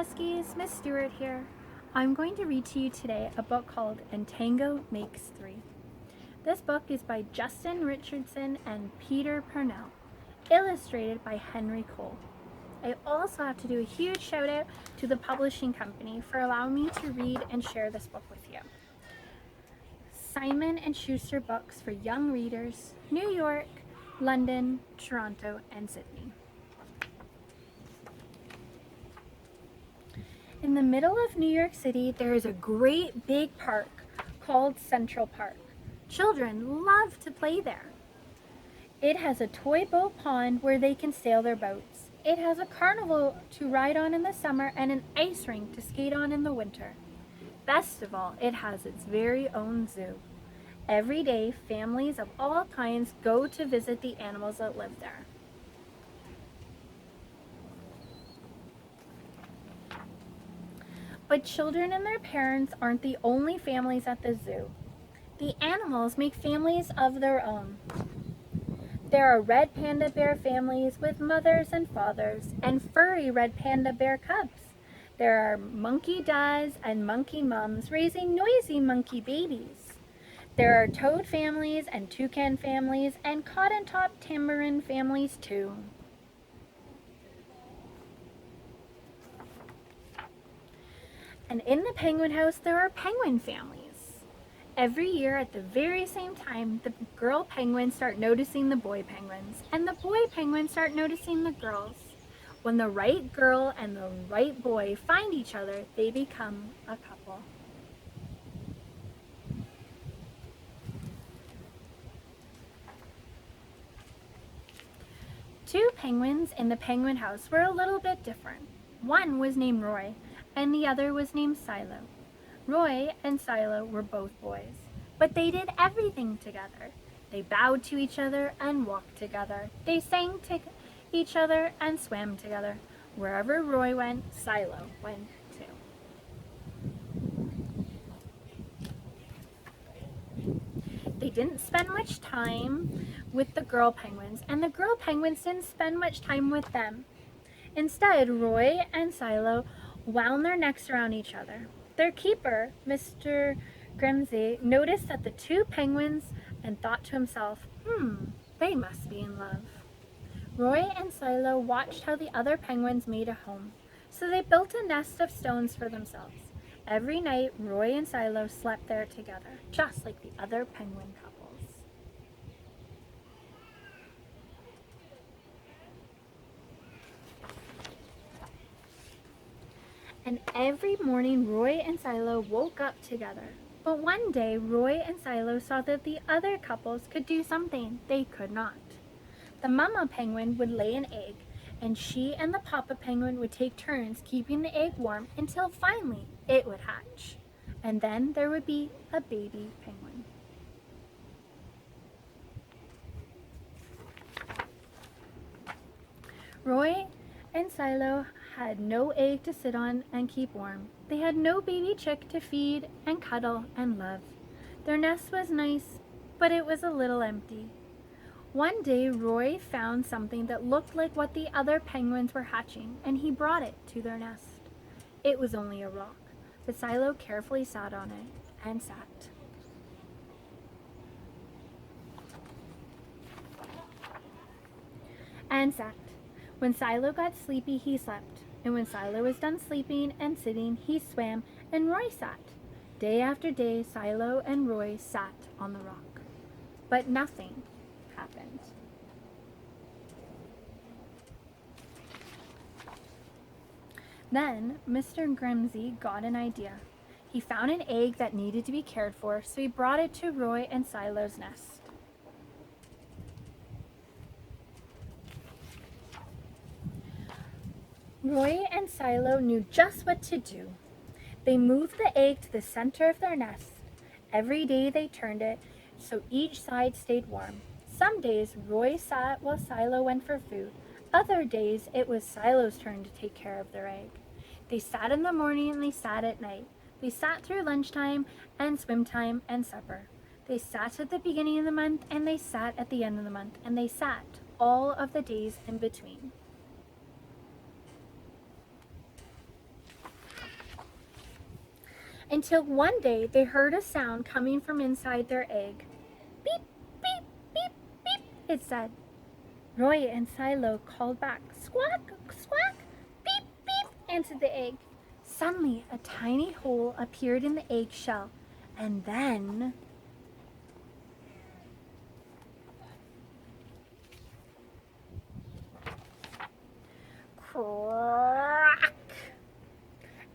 Huskies, Miss Stewart here. I'm going to read to you today a book called Andtangomakes3. This book is by Justin Richardson and Peter Purnell, illustrated by Henry Cole. I also have to do a huge shout out to the publishing company for allowing me to read and share this book with you. Simon & Schuster Books for Young Readers, New York, London, Toronto, and Sydney. In the middle of New York City, there is a great big park called Central Park. Children love to play there. It has a toy boat pond where they can sail their boats. It has a carnival to ride on in the summer and an ice rink to skate on in the winter. Best of all, it has its very own zoo. Every day, families of all kinds go to visit the animals that live there. But children and their parents aren't the only families at the zoo. The animals make families of their own. There are red panda bear families with mothers and fathers, and furry red panda bear cubs. There are monkey dads and monkey mums raising noisy monkey babies. There are toad families and toucan families and cotton top tamarin families too. And in the penguin house, there are penguin families. Every year at the very same time, the girl penguins start noticing the boy penguins, and the boy penguins start noticing the girls. When the right girl and the right boy find each other, they become a couple. Two penguins in the penguin house were a little bit different. One was named Roy, and the other was named Silo. Roy and Silo were both boys, but they did everything together. They bowed to each other and walked together. They sang to each other and swam together. Wherever Roy went, Silo went too. They didn't spend much time with the girl penguins, and the girl penguins didn't spend much time with them. Instead, Roy and Silo wound their necks around each other. Their keeper, Mr. Grimsey, noticed that the two penguins and thought to himself, they must be in love. Roy and Silo watched how the other penguins made a home, so they built a nest of stones for themselves. Every night, Roy and Silo slept there together, just like the other penguin couples. And every morning, Roy and Silo woke up together. But one day, Roy and Silo saw that the other couples could do something they could not. The mama penguin would lay an egg, and she and the papa penguin would take turns keeping the egg warm until finally it would hatch. And then there would be a baby penguin. Roy and Silo had no egg to sit on and keep warm. They had no baby chick to feed and cuddle and love. Their nest was nice, but it was a little empty. One day, Roy found something that looked like what the other penguins were hatching, and he brought it to their nest. It was only a rock, but Silo carefully sat on it and sat. And sat. When Silo got sleepy, he slept, and when Silo was done sleeping and sitting, he swam, and Roy sat. Day after day, Silo and Roy sat on the rock, but nothing happened. Then Mr. Grimsey got an idea. He found an egg that needed to be cared for, so he brought it to Roy and Silo's nest. Roy and Silo knew just what to do. They moved the egg to the center of their nest. Every day they turned it so each side stayed warm. Some days Roy sat while Silo went for food. Other days it was Silo's turn to take care of their egg. They sat in the morning and they sat at night. They sat through lunchtime and swim time and supper. They sat at the beginning of the month and they sat at the end of the month, and they sat all of the days in between. until one day they heard a sound coming from inside their egg. Beep, beep, beep, beep, it said. Roy and Silo called back. Squawk, squawk, beep, beep, answered the egg. Suddenly, a tiny hole appeared in the eggshell, and then... crack!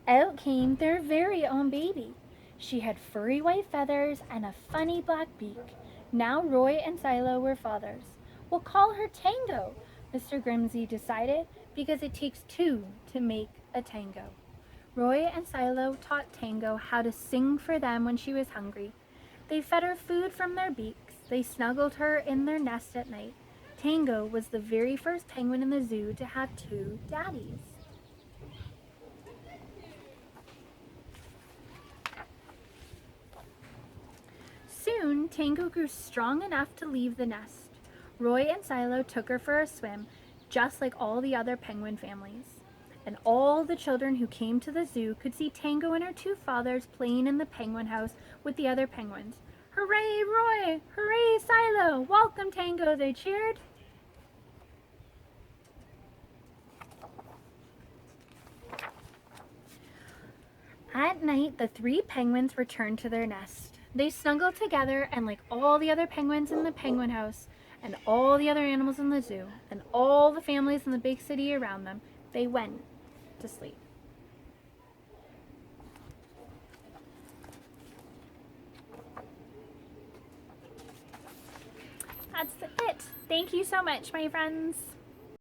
Out came their very own baby. She had furry white feathers and a funny black beak. Now Roy and Silo were fathers. We'll call her Tango, Mr. Grimsey decided, because it takes two to make a tango. Roy and Silo taught Tango how to sing for them when she was hungry. They fed her food from their beaks. They snuggled her in their nest at night. Tango was the very first penguin in the zoo to have two daddies. Soon, Tango grew strong enough to leave the nest. Roy and Silo took her for a swim, just like all the other penguin families. And all the children who came to the zoo could see Tango and her two fathers playing in the penguin house with the other penguins. Hooray, Roy! Hooray, Silo! Welcome, Tango, they cheered. At night, the three penguins returned to their nest. They snuggled together, and like all the other penguins in the penguin house, and all the other animals in the zoo, and all the families in the big city around them, they went to sleep. That's it. Thank you so much, my friends.